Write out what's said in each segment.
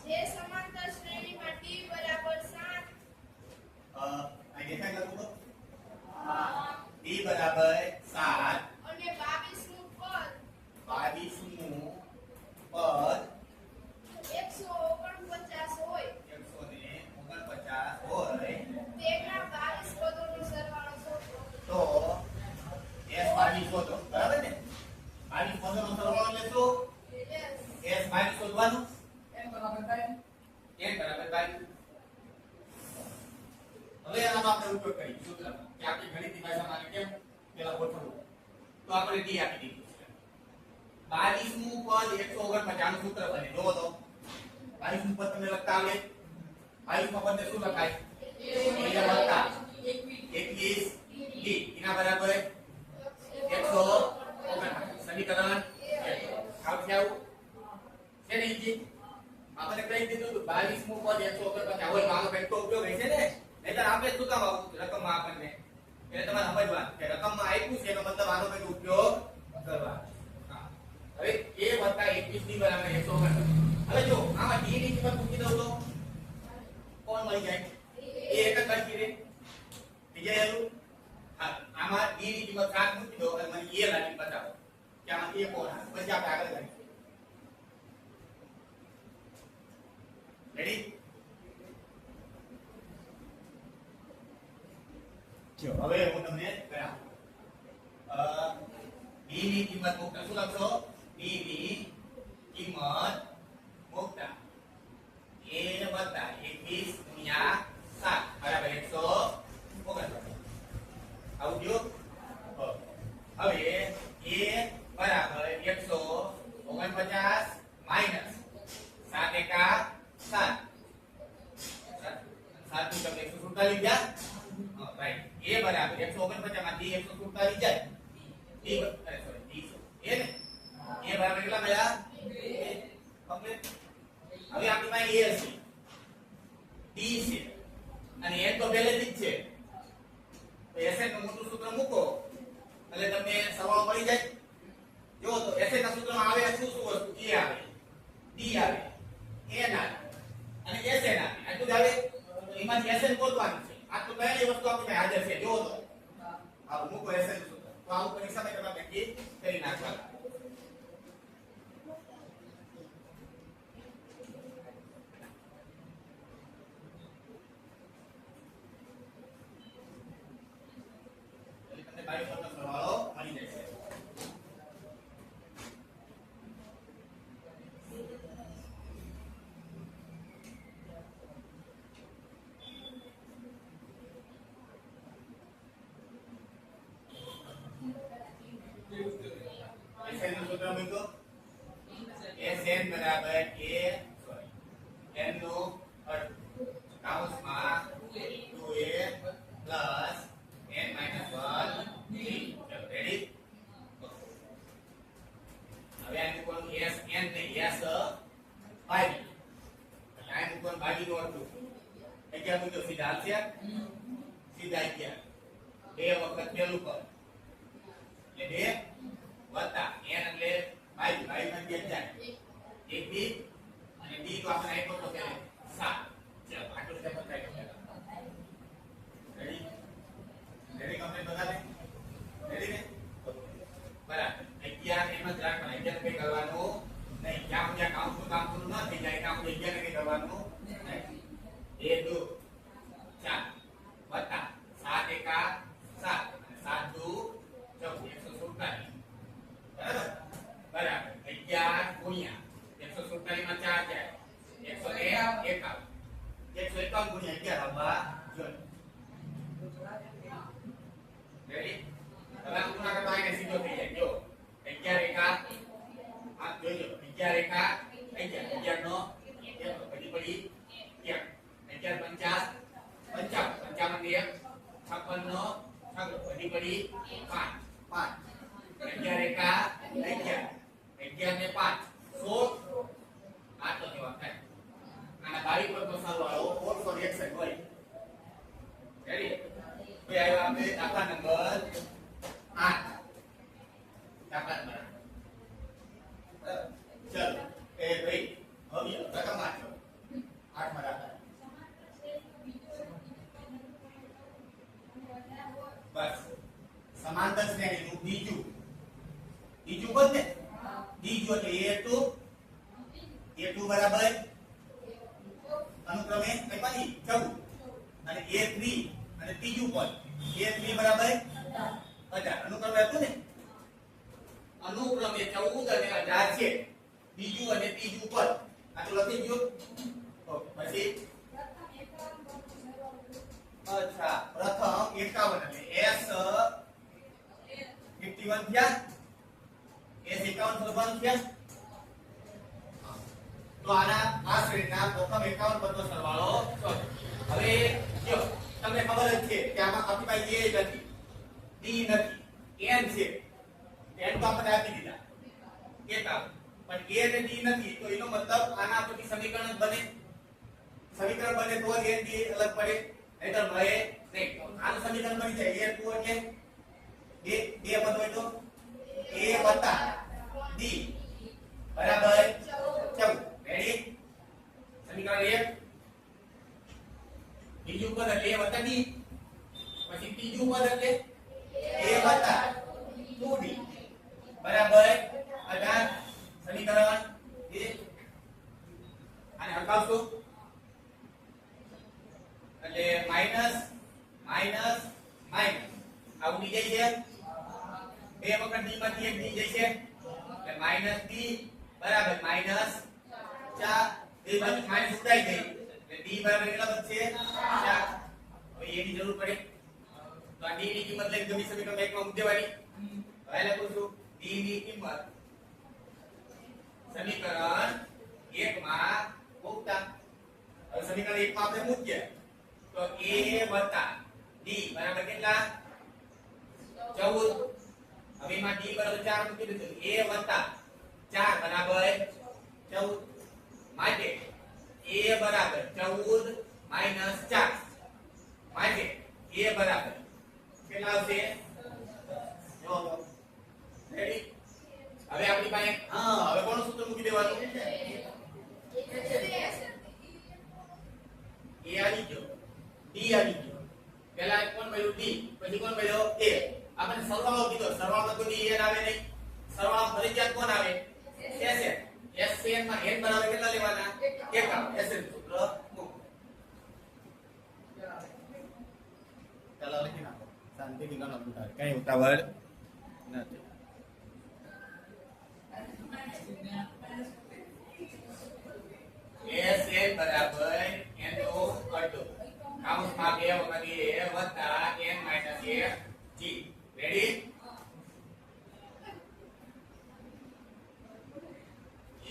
જે સમાંતર શ્રેણીમાં t બરાબર 7 આ દેખાય લખો તો t બરાબર 7 અને 22 નું પદ 22 નું પદ 149 હોય 149 હોય તેના 22 પદોનો સરવાળો શોધો. તો s22 શોધો બરાબર ને 22 પદોનો સરવાળો એટલે શું s22 શોધવાનું n બરાબર 22 હવે આમાં આપણે ઉપયોગ કરીએ સૂત્રમાં કે આપણી ગણિતની ભાષામાં આને કેમ પેલા ગોઠવવું તો આપણે d આપી દીધું છે 22 નું પદ 149 નું સૂત્ર બને જોવો તો 22 નું પદ તમને લખતા આવડે 22 માં પદને શું લખાય a + 21 d એના બરાબર 149 સમીકરણ આવશે આવું છે ને ઈજી આપણે કહી દીધું હતું 22 નું પદ 149 હોય આનો કંઈક તો ઉપયોગ હશે ને નહીતર આપણે શું કામ રકમમાં આપણને એટલે તમારે સમજવાનું કે રકમમાં આપ્યું છે એનો મતલબ આનો કંઈક ઉપયોગ કરવાનો હવે a + 21 d બરાબર 149 હવે જો આમાં d ની કિંમત મૂકી દઉં તો કોણ મળી જાય એ એક જ બાકી રહે બીજા હેલું હા આમાં d ની કિંમત 7 મૂકી દો અને મને a લાગી બતાવો કે આમાં a કોણ આવે પછી આપણે આગળ કરીએ રેડી જો હવે હું તમને કરાવું d ની કિંમત મૂકતા શું લખશો d ની કિંમત મૂકતા a + 21 * 7 બરાબર 149 આવું જો હવે a બરાબર 149 માઈનસ 7 એકા 7 7 નું તમને 147 ગયા રાઈટ a બરાબર 149 માંથી 147 જાય d અરે સોરી d a ને a બરાબર કેટલા મળ્યા 2 કમ્પ્લીટ હવે આપણી પાસે a છે d છે અને n તો પહેલેથી જ છે તો Sn નું મોટું સૂત્ર મૂકો એટલે તમને સરવાળો મળી જાય જો તો Sn ના સૂત્રમાં આવે શું શું વસ્તુ a આવે d આવે n આવે અને Sn આવે આટલું જ આવે તો એમાંથી Sn ગોતવાનું છે આ તો પહેલી વસ્તુ આપણી હાજર છે જો તો આ મૂકો Sn નું સૂત્ર તો આવું પરીક્ષામાં તમે નક્કી કરી નાખવાનું બાયો પદનો સરવાળો મળી જશે Sn નું સૂત્ર મૂકો Sn બરાબર a સોરી n નો અર્ધ કૌંસમાં 2a plus n minus 1 d ready હવે આ મૂકવાનું s n ને s ભાગી આ મૂકવાનું ભાગી નો અર્થ એ કે મૂક્યો સીધા આવશે સીધા ગયા બે વખત પેલું પર એટલે 2 વત્તા n એટલે ભાગી ભાગી માં ગયા જાય 1 અને d તો આપણે આપ્યો તો પહેલા 7 ચલો આટલું સ્ટેપ થાય રેડી રેડી કમ્પ્લીટ બતાવે રેડી ને બરાબર 11 એમ જ રાખવાનું 11 કઈ કરવાનું નહીં જ્યાં સુધી કાઉન્ટ નું કામ પૂરું ન થઈ જાય ત્યાં સુધી 11 કઈ કરવાનું નહીં 2 4 વત્તા 7 એકા 7 7 2 147 બરાબર બરાબર 11 ગુણ્યા 147 જ ને બીજું એટલે a2 બરાબર અનુક્રમે કઈ પાછી 14 અને a3 અને ત્રીજું પદ a3 બરાબર 18 અનુક્રમે હતું ને અનુક્રમે 14 અને 18 છે બીજું અને ત્રીજું પદ આ તો લખી ગયો ઓકે પછી અચ્છા પ્રથમ 51 એટલે s 51 થયા s 51 શોધવાનું છે તો આના આ શ્રેણીના પ્રથમ 51 પદનો સરવાળો શોધો હવે જો તમને ખબર જ છે કે આમાં આપણી પાસે a નથી d નથી n છે n તો આપણે આપી દીધા 51 પણ a અને d નથી તો એનો મતલબ આના પછી સમીકરણ બને સમીકરણ બને તો જ n d અલગ પડે નહીતર મળે નહીં આનું સમીકરણ બની જાય a2 એટલે બે પદ હોય તો a d બરાબર 14 રેડી સમીકરણ 1 બીજું પદ એટલે a d પછી ત્રીજું પદ એટલે a 2d બરાબર 18 સમીકરણ 1 આને હટાવશો એટલે માઈનસ માઈનસ માઈનસ આ ઉડી જાય છે બે વખત d માંથી એક d જાય છે એટલે માઈનસ d બરાબર માઈનસ 4 બે બાજુ માઈનસ ઉડાઈ ગઈ એટલે d બરાબર કેટલા બચશે 4 હવે a ની જરૂર પડે તો આ d ની કિંમત લઈને ગમી સમીકરણ 1 માં મૂકી દેવાની હવે લખું છું d ની કિંમત સમીકરણ 1 માં મૂકતા હવે સમીકરણ 1 માં આપણે મૂકીએ તો a d બરાબર કેટલા 14 હવે એમાં d બરાબર 4 મૂકી દીધું a 4 બરાબર 14 માટે a બરાબર 14 માઈનસ 4 માટે a બરાબર કેટલા આવશે જો રેડી હવે આપણી પાસે હવે કોણ સૂત્ર મૂકી દેવાનું a આવી ગયો d આવી ગયો પહેલા કોણ મળ્યું d પછી કોણ મળ્યો a આપણે સરવાળો કીધો સરવાળો તો d n આવે નહીં સરવાળો ફરજિયાત કોણ આવે sn માં n બરાબર કેટલા લેવાના 1 sn સૂત્ર મૂકો ચાલો લખી નાખો શાંતિથી ગણો ઉતાવળ કઈ ઉતાવળ નથી sn બરાબર n નો અડધો કાઉન્સમાં 2 વખત a વત્તા n minus a g ready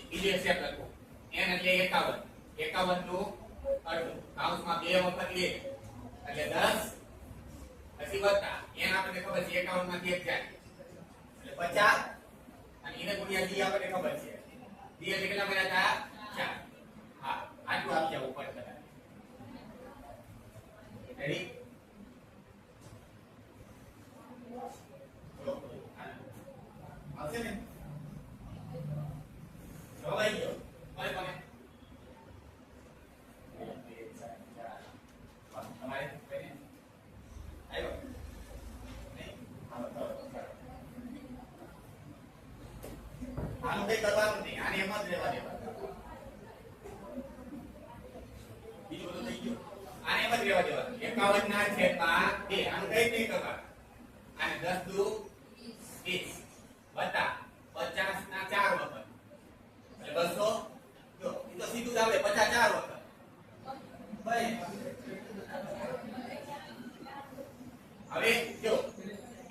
બીજો સ્ટેપ લખો n એટલે 51 51 નું અડધું કાઉન્સમાં 2 વખત a એટલે 10 પછી વત્તા n આપણને ખબર છે 51 માંથી 1 જાય એટલે 50 અને એને ગુણ્યા g આપણને ખબર છે d એટલે કેટલા મળ્યા હતા 4 હા આટલું આપી જાવ ઉપર બધા રેડી આવશે ને જવાઈ ગયો કોને કોને તમારે કોઈને આવ્યો નહીં આનું કઈ કરવાનું નહીં આને એમ જ રહેવા દેવા બીજું બધું થઈ ગયું આને એમ જ રહેવા દેવા 51 ના છેદમાં 2 આનું કઈ નહીં કરવાનું આને 10 દુ 20 વત્તા 50 ના 4 વખત એટલે 200 જો ઈ તો સીધું જ આવે 50 4 વખત ભાઈ હવે જો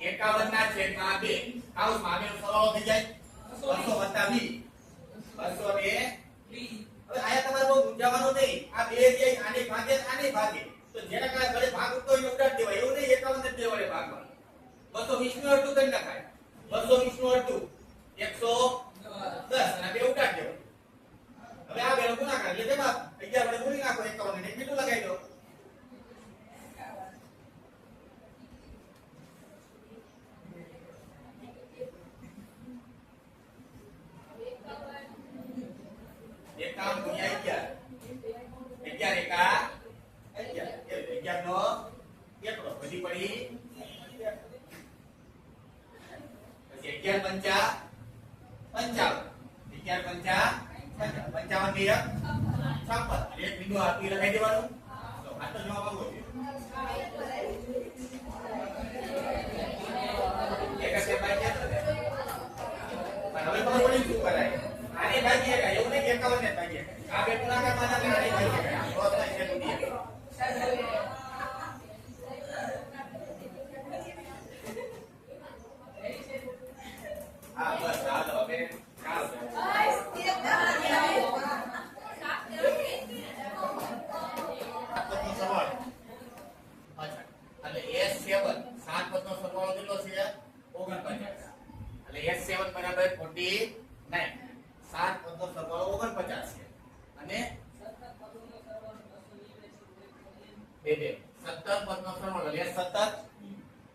51 ના છેદમાં 2 કાઉન્સમાં આગળનો સરવાળો થઈ જાય 200 વત્તા 20 200 ને 20 હવે આયા તમારે બહુ મૂંઝાવાનું નહીં આ બે જે આને ભાગે તો જેના કારણે ઘરે ભાગ ઉઠતો હોય ઉડાડ દેવાય એવું નહીં 51 જ દેવાય ભાગમાં 220 નું અડધું કરી નાખાય 220 નું અડધું 110 અને બે ઉડાડ દેવાય હવે આ બેનો ગુણાકાર એટલે જવાબ 11 વડે ગુણી નાખો 51 ને કેટલું લગાવી દો એકાવન ગુણ્યા 11 એકા 11 નો કેટલો બધી પડી પંચા 55 ને 56 એક બિંદુ આપી લખાઈ દેવાનું તો આ તો જવાબ આવવો જોઈએ એક સ્ટેપ બાય સ્ટેપ પણ હવે ખબર પડી શું કરાય આને ભાગીએ કે એવું નહીં 51 ને ભાગીએ આ બે ગુણાકાર માં ના ભાગીએ તો થાય છે દુનિયા હા બસ હાલો હવે કાલ સવાલ અચ્છા એટલે S7 7 પદનો સરવાળો કેટલો છે 49 એટલે S7 બરાબર 49 7 પદનો સરવાળો 49 છે અને 17 પદનો સરવાળો એટલે S17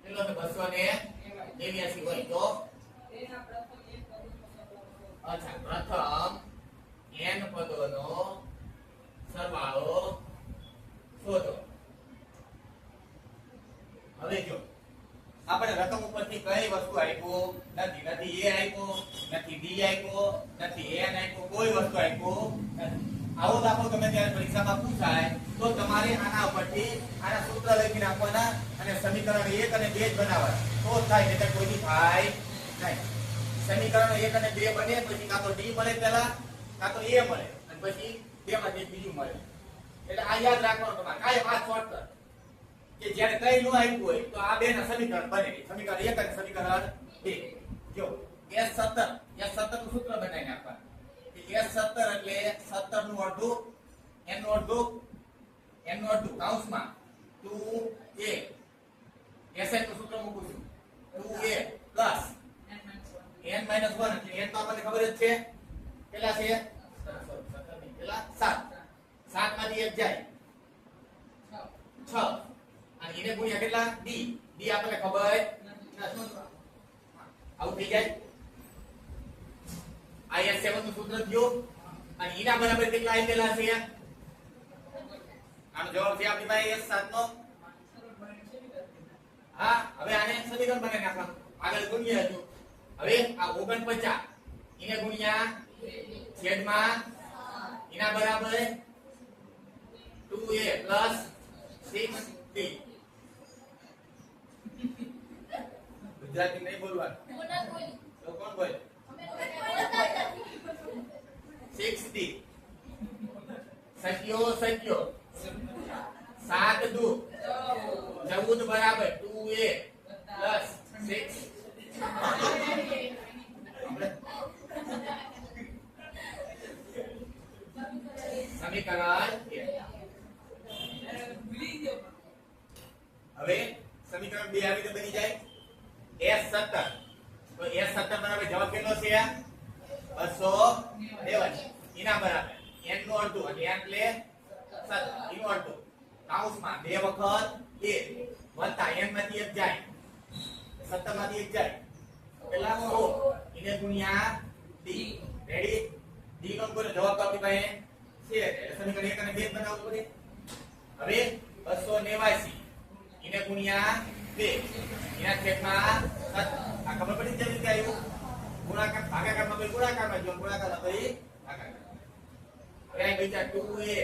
કેટલો છે 289 હોય તો અચ્છા પ્રથમ n પદોનો સરવાળો શોધો હવે જો આપણે રકમ ઉપરથી કઈ વસ્તુ આપ્યો નથી નથી a આપ્યો નથી b આપ્યો નથી n આપ્યો કોઈ વસ્તુ આપ્યો નથી આવો દાખલો ગમે ત્યારે પરીક્ષામાં પૂછાય તો તમારે આના ઉપરથી આના સૂત્ર લખી નાખવાના અને સમીકરણ 1 અને 2 જ બનાવવાના તો થાય નહીતર કોઈથી થાય નહીં સમીકરણ 1 અને 2 બને પછી કાં તો d મળે પહેલા કાં તો a મળે અને પછી બે માંથી બીજું મળે એટલે આ યાદ રાખવાનું તમારે કાયમ આ શોર્ટકટ કે જ્યારે કઈ નો આવ્યું હોય તો આ બે ના સમીકરણ બને સમીકરણ 1 અને સમીકરણ 2 જો S17 નું સૂત્ર બનાવી નાખવાનું કે S17 એટલે 17 નું અડધું n નું અડધું કૌંસમાં 2a SN નું સૂત્ર મૂકું છું 2a પ્લસ n - 1 એટલે n તો આપણને ખબર જ છે કેટલા છે 17 કેટલા 7 7 માંથી 1 જાય 6 અને એને ગુણ્યા કેટલા d આપણને ખબર નથી આવું થઈ જાય આ S7 નું સૂત્ર થયું અને એના બરાબર કેટલા આવેલા છે આનો જવાબ છે આપણી પાસે S7 નો હા હવે આને સમીકરણ બનાવી નાખવાનું આગળ ગુણ્યા હતું હવે આ 49 એને ગુણ્યા છેદમાં એના બરાબર 2a પ્લસ 6d ગુજરાતી નહીં બોલવાનું તો કોણ બોલે 6d સત્યો 7 દુ 14 બરાબર 2a પ્લસ 6 સમીકરણ હવે સમીકરણ 2 આવી રીતે બની જાય S17 તો S17 બરાબર જવાબ કેટલો છે 253 એના બરાબર n નું અડધું અને n એટલે 7 એનું અડધું કૌંસમાં 2 વખત a વત્તા n માંથી 1 જાય 17 માંથી 1 જાય પેલા 100 એને ગુણ્યા d રેડી d નો કોઈ જવાબ તો આપણી પાસે છે એટલે સમીકરણ 1 અને 2 બનાવવું પડે હવે 289 એને ગુણ્યા 2 એના છેદમાં 7 આ ખબર પડી કેવી રીતે આવ્યું ગુણાકાર ભાગાકારમાં કોઈ ગુણાકારમાં જો ગુણાકારમાં કોઈ ભાગાકાર હવે આ બચ્યા 2a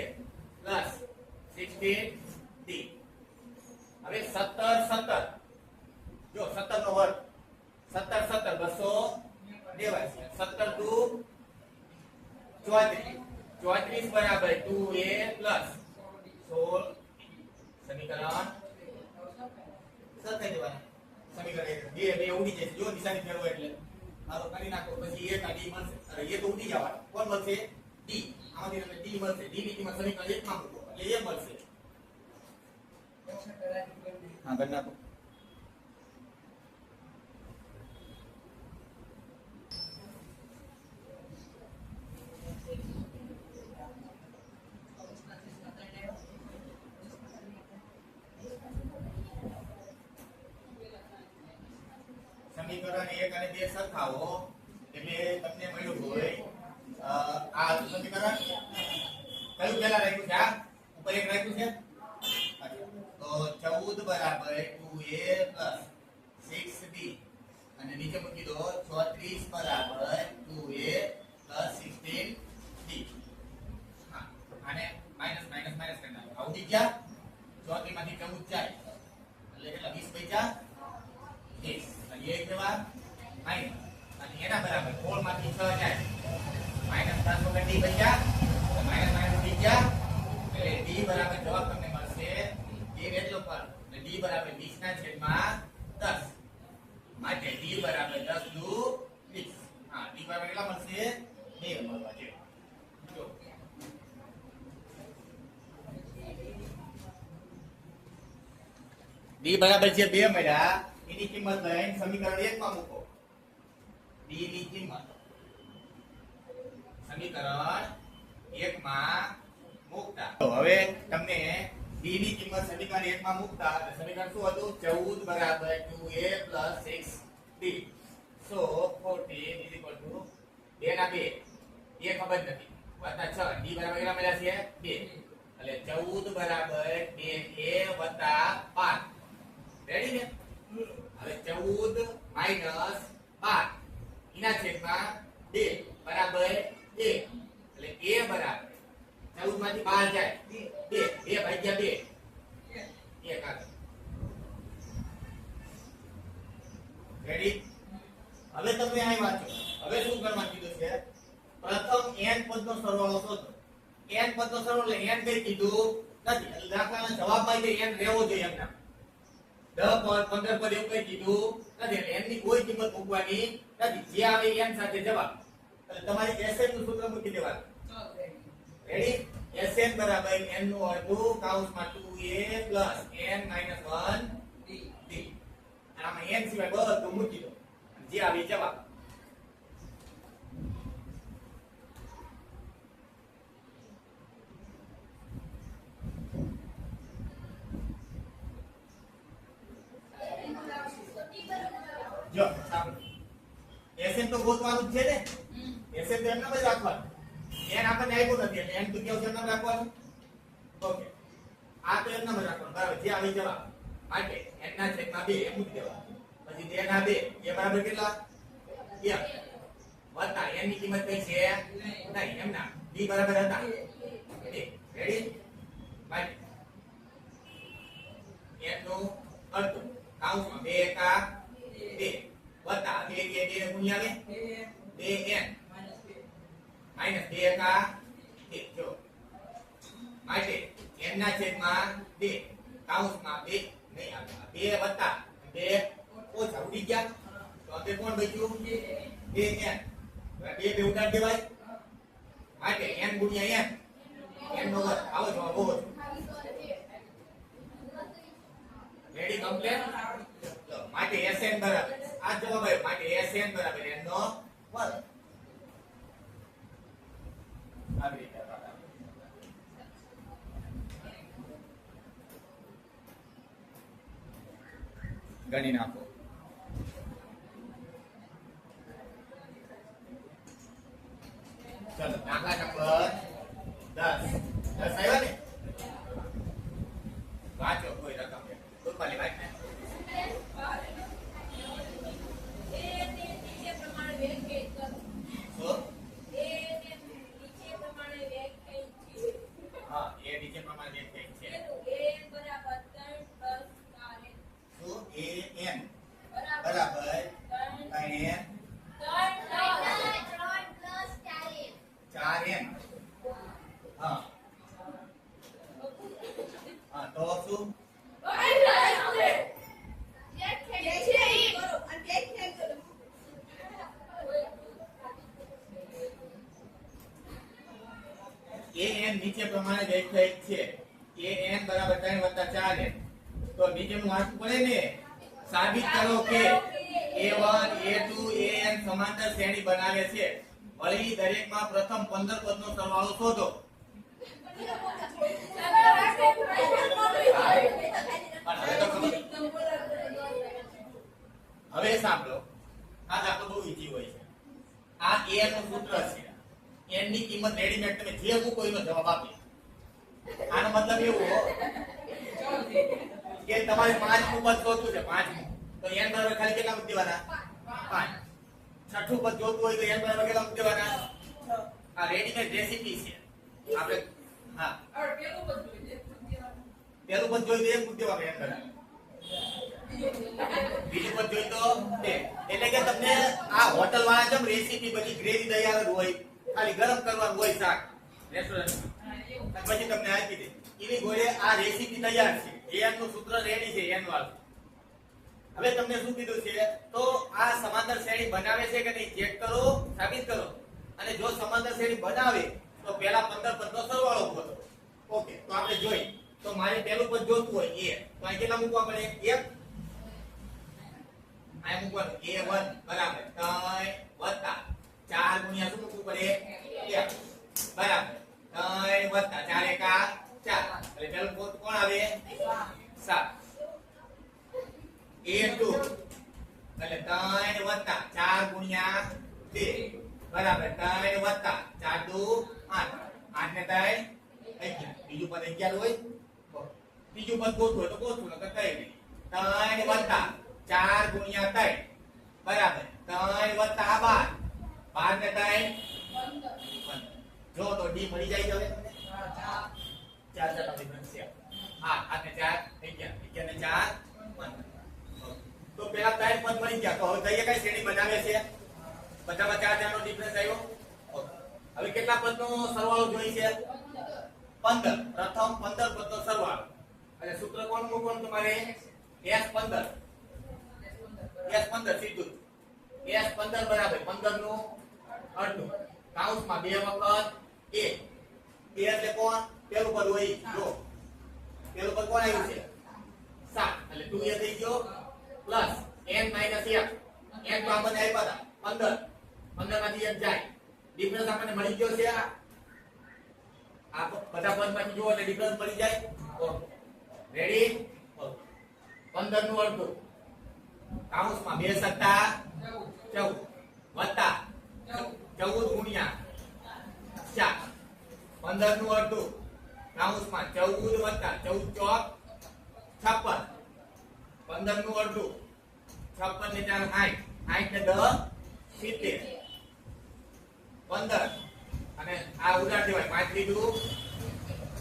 16d હવે 17 જો 17 નો વર્ગ 17 289 17 દુ 34 બરાબર 2a 16 સમીકરણ સત્ય દેવાના સમીકરણ 1 બે ઉડી જશે જો નિશાની ફેરવો એટલે હાલો કરી નાખો પછી a કા d મળશે અરે એ તો ઉડી જવાનું કોણ મળશે d આમાંથી તમને d મળશે d ની કિંમત સમીકરણ 1 માં મૂકો એટલે a મળશે હા કરી નાખો સમીકરણ 1 અને 2 સરખાવો એટલે તમને મળ્યું હોય આ સમીકરણ કયું પહેલા રાખ્યું છે આ ઉપર એક રાખ્યું છે તો 14 બરાબર 2a 6b અને નીચે મૂકી દો 34 બરાબર 2a 16d માંથી 6 જાય માઈનસ 10 વખત ડી બચ્યા માઈનસ માઈનસ ડી ગયા એટલે ડી બરાબર જવાબ તમને મળશે એ એટલો પર એટલે ડી બરાબર 20 ના છેદમાં 10 માટે ડી બરાબર 10 દુ 20 હા ડી બરાબર કેટલા મળશે 2 મળવા છે જો ડી બરાબર જે 2 મળ્યા એની કિંમત લઈને સમીકરણ 1 માં મૂકો ડી ની કિંમત સમીકરણ 1 માં મૂકતા તો હવે તમને ડી ની કિંમત સમીકરણ 1 માં મૂકતા સમીકરણ શું હતું 14 બરાબર 2a 6b so 14 2 ના 2 એ ખબર નથી વત્તા 6 ડી બરાબર કેટલા મળ્યા છે 2 એટલે 14 બરાબર 2a વત્તા 5 રેડી ને હવે 14 માઈનસ 5 એના છેદમાં 2 બરાબર 1 એટલે a બરાબર 14 માંથી 12 જાય 2 ભાગ્યા 2 1 આવે રેડી હવે તમે અહીં વાંચો હવે શું કરવાનું કીધું છે પ્રથમ n પદનો સરવાળો શોધો n પદનો સરવાળો એટલે n કઈ કીધું નથી એટલે દાખલાના જવાબમાં જે n રહેવો જોઈએ એમના 10 પદ 15 પદ એવું કઈ કીધું નથી એટલે n ની કોઈ કિંમત મૂકવાની નથી જે આવે n સાથે જવાબ એટલે તમારી Sn નું સૂત્ર મૂકી દેવાનું રેડી Sn બરાબર n નું અડધું કૌંસમાં 2a n - 1 d આમાં n સિવાય બધું મૂકી દો જે આવે જવાબ જો Sn તો ગોતવાનું જ છે ને Sn તો એમના જ રાખવાનું n આપણને આપ્યું નથી એટલે n તો કેવું છે એમના રાખવાનું ઓકે આ તો એમના જ રાખવાનું બરાબર જે આવી જવાબ માટે n ના છેદમાં 2 એમ મૂકી દેવાનું પછી 2 ના 2 એ બરાબર કેટલા 1 વત્તા n ની કિંમત કઈ છે નહીં એમના d બરાબર હતા રેડી માટે n નું અડધું કૌંસમાં 2 કા 2 વત્તા 2 ગુણ્યા 2n માઈનસ 2 કા 1 જો માટે n ના છેદમાં 2 કૌંસમાં 2 નહીં આવે 2 વત્તા 2 ઓછા ઉડી ગયા તો તે કોણ બચ્યું 2n 2 ઉડાડ દેવાય માટે n ગુણ્યા n નો વર્ગ આવો જવાબ બહુ રેડી કમ્પ્લીટ તો માટે Sn બરાબર આ જવાબ આવ્યો માટે Sn બરાબર n નો વર્ગ આવી રીતે ગણી નાખો ચલો દાખલા નંબર 10 આવ્યા ને વાંચો કોઈ રકમ રૂપાલી વાંચ ને હા એ નીચે પ્રમાણે વ્યાખ્યાયિત છે an બરાબર 3n 4n હા હા તો શું an નીચે પ્રમાણે વ્યાખ્યાયિત છે an બરાબર 3 વત્તા 4n તો નીચેનું વાંચવું પડે ને સાબિત કરો કે a1 a2 an સમાંતર શ્રેણી બનાવે છે વળી દરેકમાં પ્રથમ 15 પદનો સરવાળો શોધો હવે સાંભળો આ દાખલો બહુ ઈઝી હોય છે આ a નું સૂત્ર છે n ની કિંમત રેડીમેડ તમે જે મૂકો એનો જવાબ આપે આનો મતલબ એવો કે તમારે 5 નું પદ શોધવું છે 5 નું તો n બરાબર ખાલી કેટલા મૂકી દેવાના 5 છઠ્ઠું પદ જોતું હોય તો n બરાબર કેટલા મૂકી દેવાના આ રેડીમેડ રેસીપી છે આપણે હા પેલું પદ જોઈ એક મૂકી દેવાનું n બરાબર બીજું પદ જોઈ તો 10. એટલે કે તમને આ હોટલ વાળા જેમ રેસીપી બધી ગ્રેવી તૈયાર જ હોય, ખાલી ગરમ કરવાનું હોય શાક રેસ્ટોરન્ટમાં, પછી તમને આપી દે. એની ગોળે આ રેસીપી તૈયાર છે, એન નું સૂત્ર રેડી છે, એન વાળું. હવે તમને શું કીધું છે, તો આ સમાંતર શ્રેણી બનાવે છે કે નહીં ચેક કરો, સાબિત કરો. અને જો સમાંતર શ્રેણી બનાવે તો પહેલા 15 પદનો સરવાળો ગોતો. ઓકે, તો આપણે જોઈ. તો મારે પહેલું પદ જોતું હોય a, તો અહીં કેટલા મૂકવા પડે? 1. અહીં મૂકવાનું a1 બરાબર 3 વત્તા 4 ગુણ્યા શું મૂકવું પડે? 1 બરાબર 3 વત્તા 4 એકા 4. એટલે પહેલું પદ કોણ આવે? 7. a2 એટલે 3 વત્તા 4 ગુણ્યા 2 બરાબર 3 વત્તા 4 દુ 8. 8 ને 3 11. બીજું પદ 11 હોય. બીજું પદ ગોઠવું હોય તો ગોઠવું, નકર કઈ નહીં. 3 વત્તા 4 ગુણ્યા 3 બરાબર 3 વત્તા 12. 12 ને 3 15. જો તો ડી મળી જાય છે હવે તમને. 4 4 નો ડિફરન્સ છે. હા, 8 ને 4 11. 11 ને 4 15. તો પેલા 3 પદ મળી ગયા. તો હવે કઈ શ્રેણી બનાવે છે? બધામાં 4 4 નો ડિફરન્સ આવ્યો. હવે કેટલા પદનો સરવાળો જોઈ છે? 15. પ્રથમ 15 પદનો સરવાળો. એટલે સૂત્ર કોણ મૂકવાનું તમારે? S15. S15 સીધું. S15 બરાબર 15 નું અડધું. કૌંસમાં 2 વખત a. 2 એટલે કોણ? પેલું પદ હોય જો. પેલું પદ કોણ આવ્યું છે? 7. એટલે 2a થઈ ગયો પ્લસ n માઈનસ 1. n તો આપણને આપ્યા હતા 15. 15 માંથી 1 જાય. ડિફરન્સ આપણને મળી ગયો છે. આ બધા પદમાંથી જુઓ એટલે ડિફરન્સ મળી જાય. Okay, ready? ઓકે, 15 નું અડધું કૌંસમાં 2 સત્તા 14 વત્તા 14 ગુણ્યા 4. 15 નું અડધું કૌંસમાં 14 વત્તા 14 ચોક 56. 15 નું અડધું 56 ને 4 60. 60 ને 10 70. 15 અને આ ઉડાડ દેવાય 5 લીધું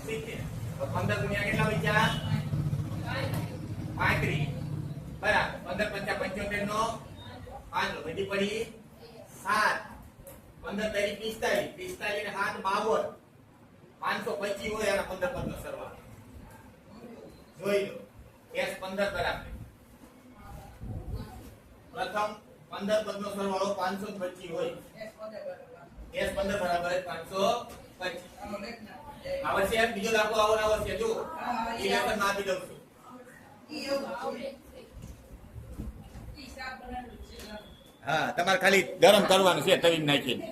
70. તો 15 ગુણ્યા કેટલા બચ્યા? 35 બરાબર 15 5 75 નો 5 વધી પડી 7. 15 તારી 45. 45 ને 7 52. 525 હોય અને 15 પદનો સરવાળો જોઈ લો. S15 બરાબર પ્રથમ 15 પદનો સરવાળો 525 હોય. S15 બરાબર 525. આવશે બીજો દાખલો આવો ના આવશે જો. ઇલેક્શન માં આપી દઉં છું. હા, તમારે ખાલી ગરમ કરવાનું છે તવી નાખીને.